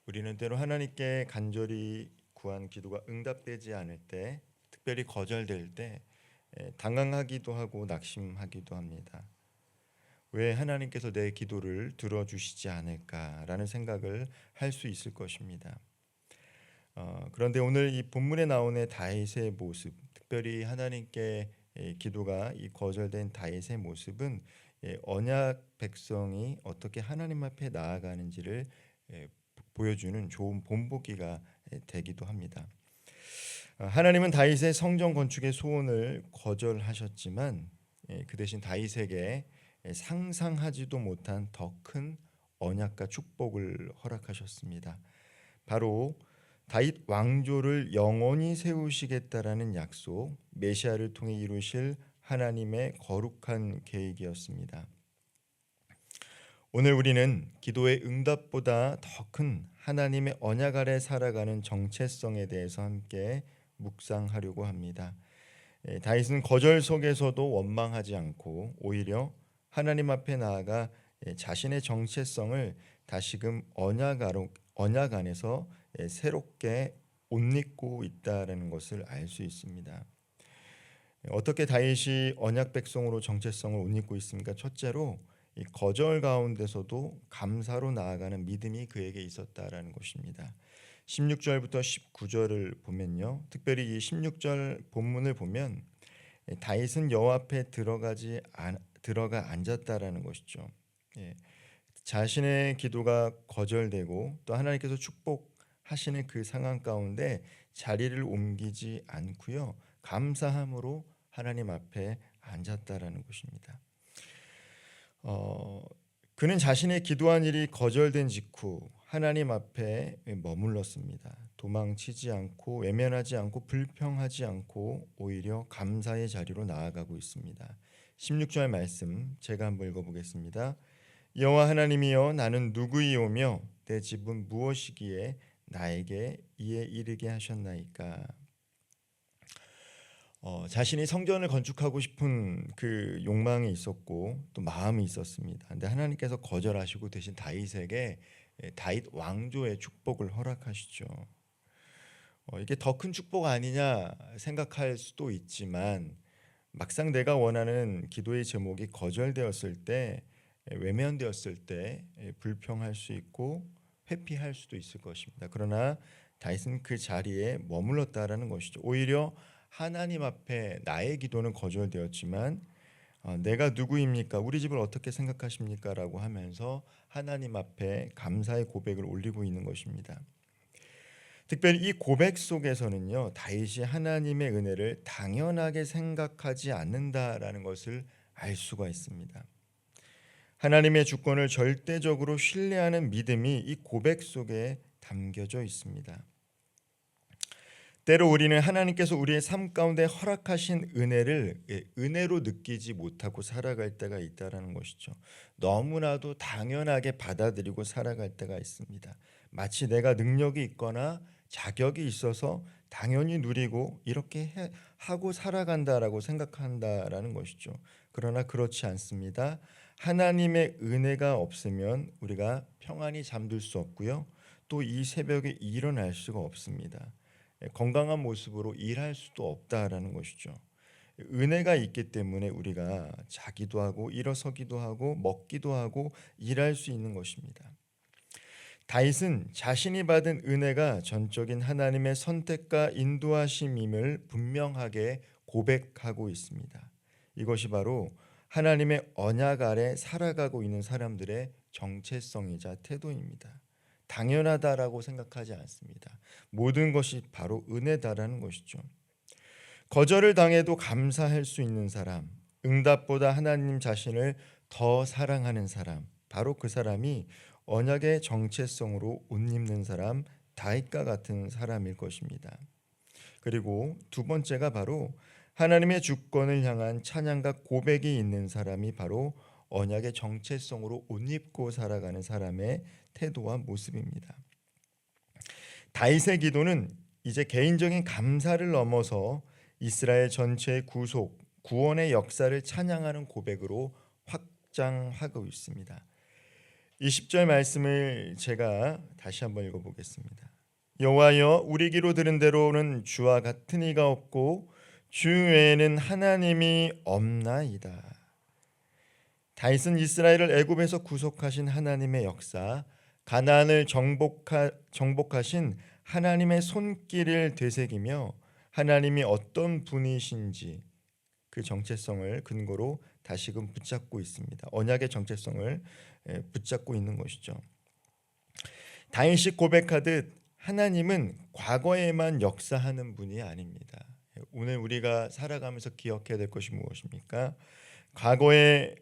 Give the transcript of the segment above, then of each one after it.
우리는 때로 하나님께 간절히 구한 기도가 응답되지 않을 때, 특별히 거절될 때 당황하기도 하고 낙심하기도 합니다. 왜 하나님께서 내 기도를 들어주시지 않을까라는 생각을 할 수 있을 것입니다. 그런데 오늘 이 본문에 나오는 다윗의 모습, 특별히 하나님께 기도가 이 거절된 다윗의 모습은 언약 백성이 어떻게 하나님 앞에 나아가는지를 보여주는 좋은 본보기가 되기도 합니다. 하나님은 다윗의 성전 건축의 소원을 거절하셨지만 그 대신 다윗에게 상상하지도 못한 더 큰 언약과 축복을 허락하셨습니다. 바로 다윗 왕조를 영원히 세우시겠다라는 약속, 메시아를 통해 이루실 하나님의 거룩한 계획이었습니다. 오늘 우리는 기도의 응답보다 더 큰 하나님의 언약 아래 살아가는 정체성에 대해서 함께 묵상하려고 합니다. 다윗은 거절 속에서도 원망하지 않고 오히려 하나님 앞에 나아가 자신의 정체성을 다시금 언약 안에서 새롭게 옷 입고 있다라는 것을 알 수 있습니다. 어떻게 다윗이 언약 백성으로 정체성을 옷 입고 있습니까? 첫째로 이 거절 가운데서도 감사로 나아가는 믿음이 그에게 있었다라는 것입니다. 16절부터 19절을 보면요, 특별히 이 16절 본문을 보면 다윗은 여호와 앞에 들어가 앉았다라는 것이죠. 예, 자신의 기도가 거절되고 또 하나님께서 축복하시는 그 상황 가운데 자리를 옮기지 않고요, 감사함으로 하나님 앞에 앉았다라는 것입니다. 그는 자신의 기도한 일이 거절된 직후 하나님 앞에 머물렀습니다. 도망치지 않고 외면하지 않고 불평하지 않고 오히려 감사의 자리로 나아가고 있습니다. 16절 말씀 제가 한번 읽어보겠습니다. 여호와 하나님이여, 나는 누구이오며 내 집은 무엇이기에 나에게 이에 이르게 하셨나이까. 자신이 성전을 건축하고 싶은 그 욕망이 있었고 또 마음이 있었습니다. 근데 하나님께서 거절하시고 대신 다윗에게 다윗 왕조의 축복을 허락하시죠. 이게 더 큰 축복 아니냐 생각할 수도 있지만 막상 내가 원하는 기도의 제목이 거절되었을 때, 외면되었을 때 불평할 수 있고 회피할 수도 있을 것입니다. 그러나 다윗은 그 자리에 머물렀다라는 것이죠. 오히려 하나님 앞에 나의 기도는 거절되었지만 내가 누구입니까? 우리 집을 어떻게 생각하십니까? 라고 하면서 하나님 앞에 감사의 고백을 올리고 있는 것입니다. 특별히 이 고백 속에서는요, 다윗이 하나님의 은혜를 당연하게 생각하지 않는다라는 것을 알 수가 있습니다. 하나님의 주권을 절대적으로 신뢰하는 믿음이 이 고백 속에 담겨져 있습니다. 때로 우리는 하나님께서 우리의 삶 가운데 허락하신 은혜를 은혜로 느끼지 못하고 살아갈 때가 있다는 것이죠. 너무나도 당연하게 받아들이고 살아갈 때가 있습니다. 마치 내가 능력이 있거나 자격이 있어서 당연히 누리고 이렇게 하고 살아간다라고 생각한다라는 것이죠. 그러나 그렇지 않습니다. 하나님의 은혜가 없으면 우리가 평안히 잠들 수 없고요, 또 이 새벽에 일어날 수가 없습니다. 건강한 모습으로 일할 수도 없다라는 것이죠. 은혜가 있기 때문에 우리가 자기도 하고 일어서기도 하고 먹기도 하고 일할 수 있는 것입니다. 다윗은 자신이 받은 은혜가 전적인 하나님의 선택과 인도하심임을 분명하게 고백하고 있습니다. 이것이 바로 하나님의 언약 아래 살아가고 있는 사람들의 정체성이자 태도입니다. 당연하다라고 생각하지 않습니다. 모든 것이 바로 은혜다라는 것이죠. 거절을 당해도 감사할 수 있는 사람, 응답보다 하나님 자신을 더 사랑하는 사람, 바로 그 사람이 언약의 정체성으로 옷 입는 사람, 다윗과 같은 사람일 것입니다. 그리고 두 번째가 바로 하나님의 주권을 향한 찬양과 고백이 있는 사람이 바로 언약의 정체성으로 옷 입고 살아가는 사람의 태도와 모습입니다. 다윗의 기도는 이제 개인적인 감사를 넘어서 이스라엘 전체의 구속, 구원의 역사를 찬양하는 고백으로 확장하고 있습니다. 20절 말씀을 제가 다시 한번 읽어보겠습니다. 여호와여, 우리 귀로 들은 대로는 주와 같은 이가 없고 주 외에는 하나님이 없나이다. 다윗은 이스라엘을 애굽에서 구속하신 하나님의 역사, 가나안을 정복하신 하나님의 손길을 되새기며 하나님이 어떤 분이신지 그 정체성을 근거로 다시금 붙잡고 있습니다. 언약의 정체성을 붙잡고 있는 것이죠. 다윗이 고백하듯 하나님은 과거에만 역사하는 분이 아닙니다. 오늘 우리가 살아가면서 기억해야 될 것이 무엇입니까? 과거에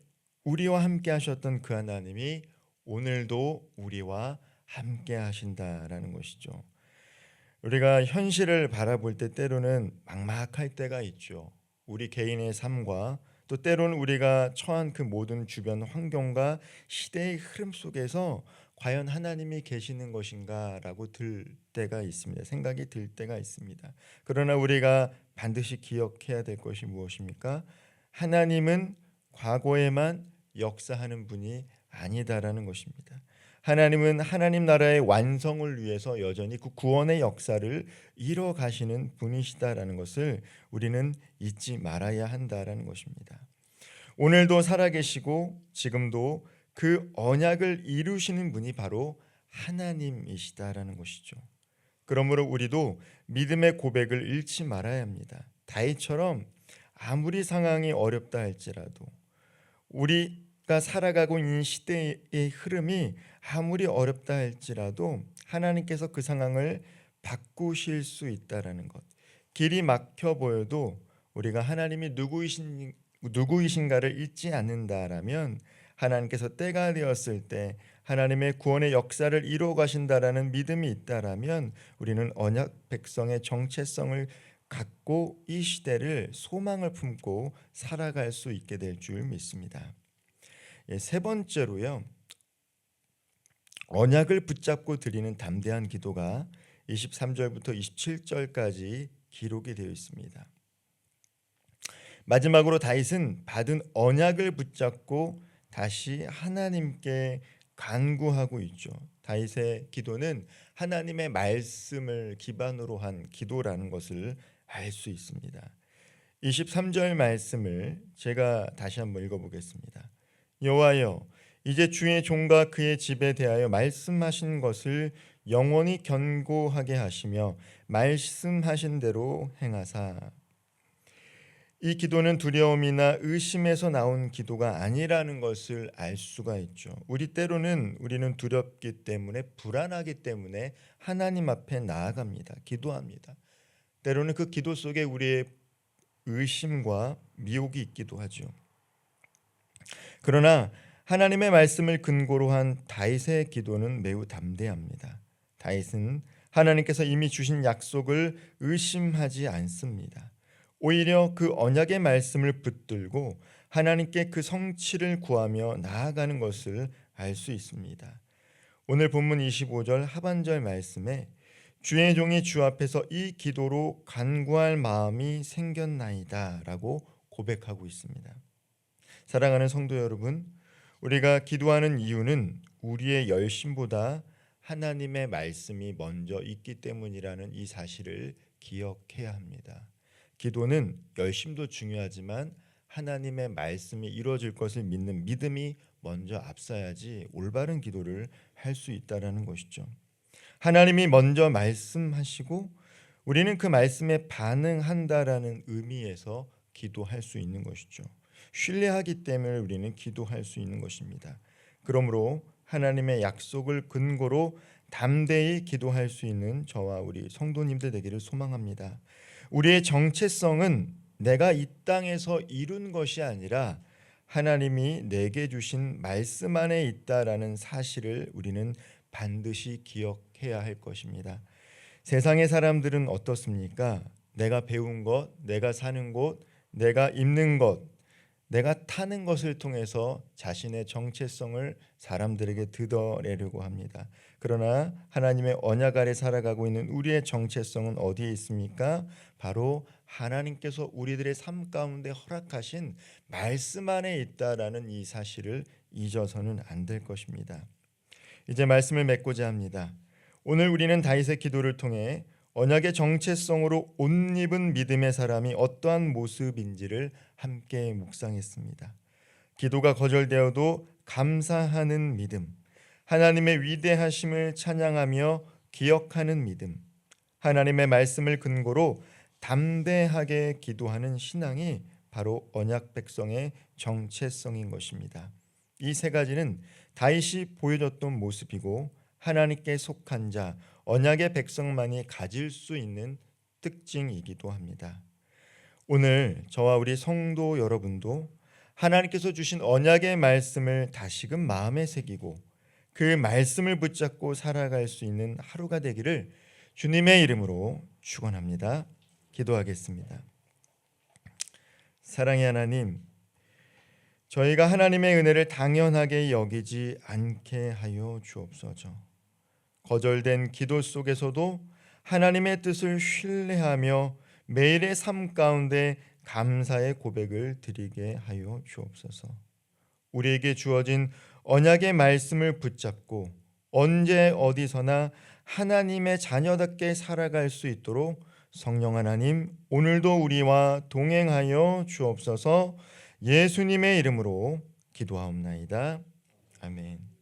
우리와 함께 하셨던 그 하나님이 오늘도 우리와 함께 하신다라는 것이죠. 우리가 현실을 바라볼 때 때로는 막막할 때가 있죠. 우리 개인의 삶과 또 때로는 우리가 처한 그 모든 주변 환경과 시대의 흐름 속에서 과연 하나님이 계시는 것인가라고 들 때가 있습니다. 생각이 들 때가 있습니다. 그러나 우리가 반드시 기억해야 될 것이 무엇입니까? 하나님은 과거에만 역사하는 분이 아니다라는 것입니다. 하나님은 하나님 나라의 완성을 위해서 여전히 그 구원의 역사를 이뤄가시는 분이시다라는 것을 우리는 잊지 말아야 한다라는 것입니다. 오늘도 살아계시고 지금도 그 언약을 이루시는 분이 바로 하나님이시다라는 것이죠. 그러므로 우리도 믿음의 고백을 잃지 말아야 합니다. 다윗처럼 아무리 상황이 어렵다 할지라도 우리가 살아가고 있는 시대의 흐름이 아무리 어렵다 할지라도 하나님께서 그 상황을 바꾸실 수 있다라는 것. 길이 막혀 보여도 우리가 하나님이 누구이신가를 잊지 않는다라면 하나님께서 때가 되었을 때 하나님의 구원의 역사를 이루어 가신다라는 믿음이 있다라면 우리는 언약 백성의 정체성을 갖고 이 시대를 소망을 품고 살아갈 수 있게 될 줄 믿습니다. 세 번째로요. 언약을 붙잡고 드리는 담대한 기도가 23절부터 27절까지 기록이 되어 있습니다. 마지막으로 다윗은 받은 언약을 붙잡고 다시 하나님께 간구하고 있죠. 다윗의 기도는 하나님의 말씀을 기반으로 한 기도라는 것을 알 수 있습니다. 23절 말씀을 제가 다시 한번 읽어보겠습니다. 여호와여, 이제 주의 종과 그의 집에 대하여 말씀하신 것을 영원히 견고하게 하시며 말씀하신 대로 행하사. 이 기도는 두려움이나 의심에서 나온 기도가 아니라는 것을 알 수가 있죠. 우리는 두렵기 때문에 불안하기 때문에 하나님 앞에 나아갑니다. 기도합니다. 때로는 그 기도 속에 우리의 의심과 미혹이 있기도 하죠. 그러나 하나님의 말씀을 근거로 한 다윗의 기도는 매우 담대합니다. 다윗은 하나님께서 이미 주신 약속을 의심하지 않습니다. 오히려 그 언약의 말씀을 붙들고 하나님께 그 성취를 구하며 나아가는 것을 알 수 있습니다. 오늘 본문 25절 하반절 말씀에 주의 종이 주 앞에서 이 기도로 간구할 마음이 생겼나이다 라고 고백하고 있습니다. 사랑하는 성도 여러분, 우리가 기도하는 이유는 우리의 열심보다 하나님의 말씀이 먼저 있기 때문이라는 이 사실을 기억해야 합니다. 기도는 열심도 중요하지만 하나님의 말씀이 이루어질 것을 믿는 믿음이 먼저 앞서야지 올바른 기도를 할 수 있다라는 것이죠. 하나님이 먼저 말씀하시고 우리는 그 말씀에 반응한다라는 의미에서 기도할 수 있는 것이죠. 신뢰하기 때문에 우리는 기도할 수 있는 것입니다. 그러므로 하나님의 약속을 근거로 담대히 기도할 수 있는 저와 우리 성도님들 되기를 소망합니다. 우리의 정체성은 내가 이 땅에서 이룬 것이 아니라 하나님이 내게 주신 말씀 안에 있다라는 사실을 우리는 반드시 기억해야 할 것입니다. 세상의 사람들은 어떻습니까? 내가 배운 것, 내가 사는 곳, 내가 입는 것, 내가 타는 것을 통해서 자신의 정체성을 사람들에게 드러내려고 합니다. 그러나 하나님의 언약 아래 살아가고 있는 우리의 정체성은 어디에 있습니까? 바로 하나님께서 우리들의 삶 가운데 허락하신 말씀 안에 있다라는 이 사실을 잊어서는 안 될 것입니다. 이제 말씀을 맺고자 합니다. 오늘 우리는 다윗의 기도를 통해 언약의 정체성으로 옷 입은 믿음의 사람이 어떠한 모습인지를 함께 묵상했습니다. 기도가 거절되어도 감사하는 믿음, 하나님의 위대하심을 찬양하며 기억하는 믿음, 하나님의 말씀을 근거로 담대하게 기도하는 신앙이 바로 언약 백성의 정체성인 것입니다. 이 세 가지는 다윗이 보여줬던 모습이고 하나님께 속한 자, 언약의 백성만이 가질 수 있는 특징이기도 합니다. 오늘 저와 우리 성도 여러분도 하나님께서 주신 언약의 말씀을 다시금 마음에 새기고 그 말씀을 붙잡고 살아갈 수 있는 하루가 되기를 주님의 이름으로 축원합니다. 기도하겠습니다. 사랑의 하나님, 저희가 하나님의 은혜를 당연하게 여기지 않게 하여 주옵소서. 거절된 기도 속에서도 하나님의 뜻을 신뢰하며 매일의 삶 가운데 감사의 고백을 드리게 하여 주옵소서. 우리에게 주어진 언약의 말씀을 붙잡고 언제 어디서나 하나님의 자녀답게 살아갈 수 있도록 성령 하나님 오늘도 우리와 동행하여 주옵소서. 예수님의 이름으로 기도하옵나이다. 아멘.